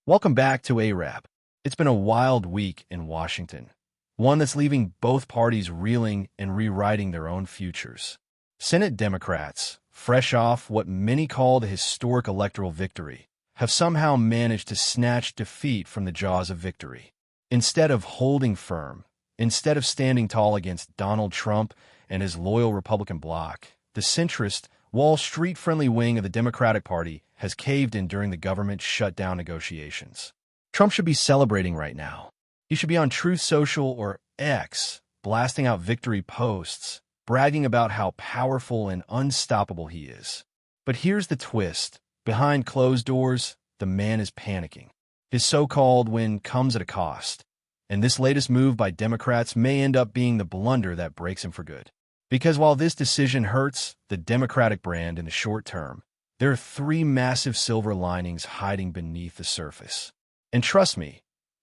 Welcome back to ARAP. It's been a wild week in Washington, one that's leaving both parties reeling and rewriting their own futures. Senate Democrats, fresh off what many called a historic electoral victory, have somehow managed to snatch defeat from the jaws of victory. Instead of holding firm, instead of standing tall against Donald Trump and his loyal Republican bloc, the centrist, Wall Street-friendly wing of the Democratic Party has caved in during the government shutdown negotiations. Trump should be celebrating right now. He should be on Truth Social or X, blasting out victory posts, bragging about how powerful and unstoppable he is. But here's the twist. Behind closed doors, the man is panicking. His so-called win comes at a cost, and this latest move by Democrats may end up being the blunder that breaks him for good. Because while this decision hurts the Democratic brand in the short term, there are three massive silver linings hiding beneath the surface. And trust me,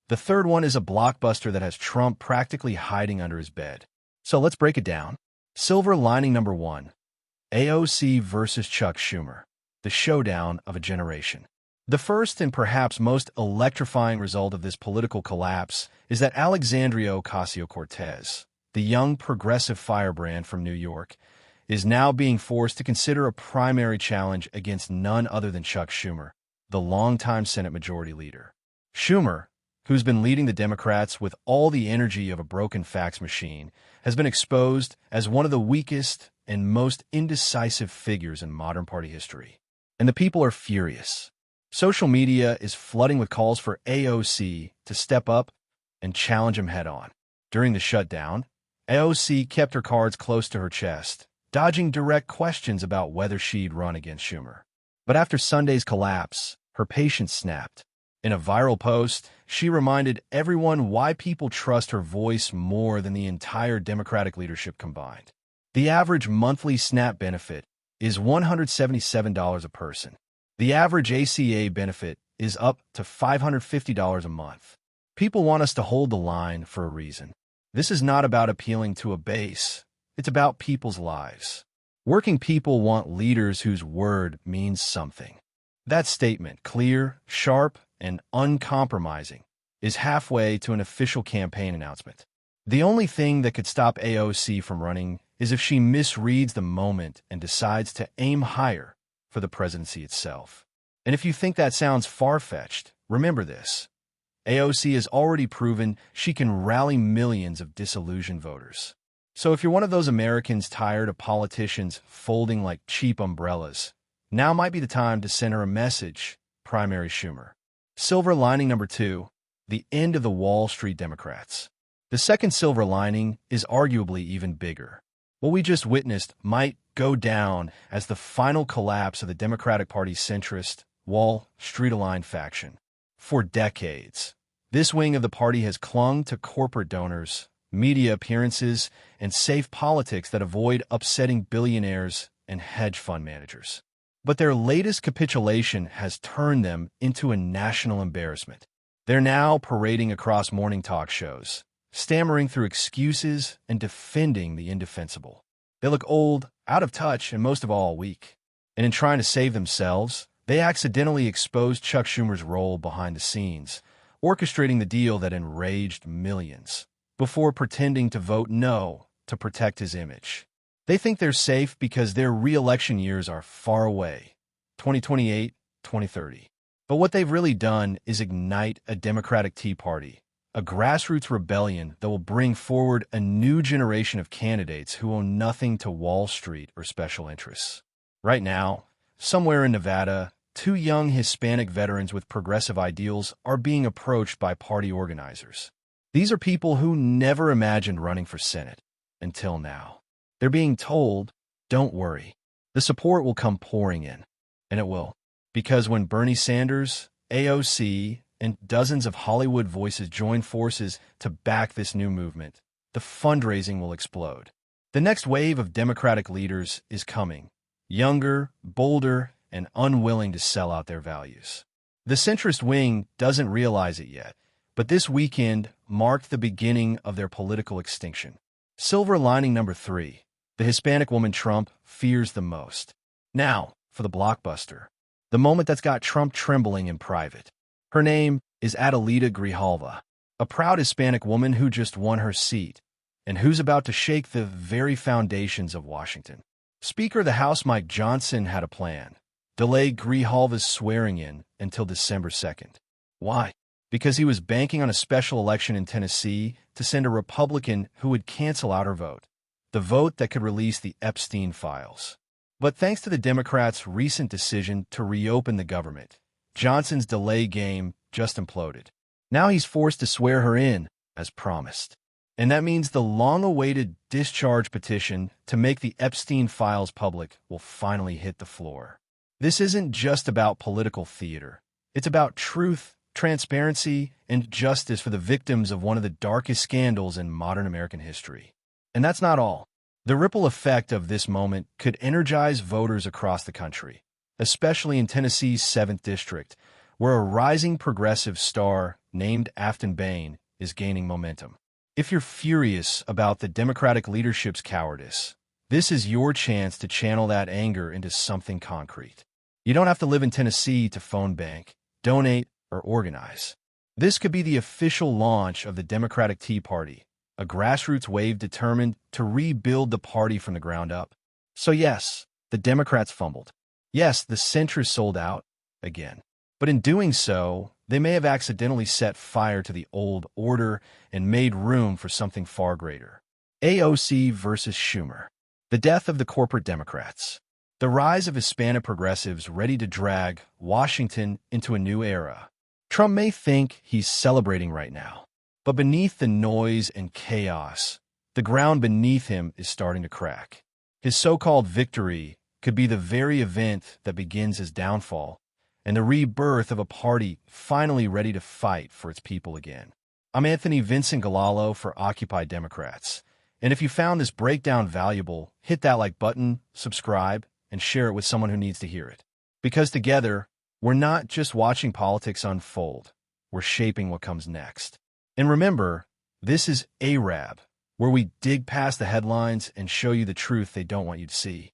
the third one is a blockbuster that has Trump practically hiding under his bed. So let's break it down. Silver lining number one, AOC versus Chuck Schumer, the showdown of a generation. The first and perhaps most electrifying result of this political collapse is that Alexandria Ocasio-Cortez, the young progressive firebrand from New York, is now being forced to consider a primary challenge against none other than Chuck Schumer, the longtime Senate Majority Leader. Schumer, who's been leading the Democrats with all the energy of a broken fax machine, has been exposed as one of the weakest and most indecisive figures in modern party history. And the people are furious. Social media is flooding with calls for AOC to step up and challenge him head-on. During the shutdown, AOC kept her cards close to her chest, dodging direct questions about whether she'd run against Schumer. But after Sunday's collapse, her patience snapped. In a viral post, she reminded everyone why people trust her voice more than the entire Democratic leadership combined. The average monthly SNAP benefit is $177 a person. The average ACA benefit is up to $550 a month. People want us to hold the line for a reason. This is not about appealing to a base. It's about people's lives. Working people want leaders whose word means something. That statement, clear, sharp, and uncompromising, is halfway to an official campaign announcement. The only thing that could stop AOC from running is if she misreads the moment and decides to aim higher for the presidency itself. And if you think that sounds far-fetched, remember this. AOC has already proven she can rally millions of disillusioned voters. So if you're one of those Americans tired of politicians folding like cheap umbrellas, now might be the time to send her a message, Primary Schumer. Silver lining number two, the end of the Wall Street Democrats. The second silver lining is arguably even bigger. What we just witnessed might go down as the final collapse of the Democratic Party's centrist, Wall Street-aligned faction. For decades, this wing of the party has clung to corporate donors, media appearances, and safe politics that avoid upsetting billionaires and hedge fund managers. But their latest capitulation has turned them into a national embarrassment. They're now parading across morning talk shows, stammering through excuses and defending the indefensible. They look old, out of touch, and most of all, weak. And in trying to save themselves, they accidentally exposed Chuck Schumer's role behind the scenes, orchestrating the deal that enraged millions, before pretending to vote no to protect his image. They think they're safe because their re-election years are far away, 2028, 2030. But what they've really done is ignite a Democratic Tea Party, a grassroots rebellion that will bring forward a new generation of candidates who owe nothing to Wall Street or special interests. Right now, somewhere in Nevada, two young Hispanic veterans with progressive ideals are being approached by party organizers. These are people who never imagined running for Senate until now. They're being told, don't worry, the support will come pouring in. And it will. Because when Bernie Sanders, AOC, and dozens of Hollywood voices join forces to back this new movement, the fundraising will explode. The next wave of Democratic leaders is coming, younger, bolder, and unwilling to sell out their values. The centrist wing doesn't realize it yet, but this weekend marked the beginning of their political extinction. Silver lining number three, the Hispanic woman Trump fears the most. Now, for the blockbuster. The moment that's got Trump trembling in private. Her name is Adelita Grijalva, a proud Hispanic woman who just won her seat and who's about to shake the very foundations of Washington. Speaker of the House Mike Johnson had a plan: delay Grijalva's swearing-in until December 2nd. Why? Because he was banking on a special election in Tennessee to send a Republican who would cancel out her vote, the vote that could release the Epstein files. But thanks to the Democrats' recent decision to reopen the government, Johnson's delay game just imploded. Now he's forced to swear her in, as promised. And that means the long-awaited discharge petition to make the Epstein files public will finally hit the floor. This isn't just about political theater. It's about truth, transparency, and justice for the victims of one of the darkest scandals in modern American history. And that's not all. The ripple effect of this moment could energize voters across the country, especially in Tennessee's 7th District, where a rising progressive star named Afton Bain is gaining momentum. If you're furious about the Democratic leadership's cowardice, this is your chance to channel that anger into something concrete. You don't have to live in Tennessee to phone bank, donate, or organize. This could be the official launch of the Democratic Tea Party, a grassroots wave determined to rebuild the party from the ground up. So yes, the Democrats fumbled. Yes, the centrists sold out again. But in doing so, they may have accidentally set fire to the old order and made room for something far greater. AOC versus Schumer. The death of the corporate Democrats. The rise of Hispanic progressives ready to drag Washington into a new era. Trump may think he's celebrating right now, but beneath the noise and chaos, the ground beneath him is starting to crack. His so-called victory could be the very event that begins his downfall and the rebirth of a party finally ready to fight for its people again. I'm Anthony Vincent Galalo for Occupy Democrats, and if you found this breakdown valuable, hit that like button, subscribe, and share it with someone who needs to hear it. Because together, we're not just watching politics unfold, we're shaping what comes next. And remember, this is ARAB, where we dig past the headlines and show you the truth they don't want you to see.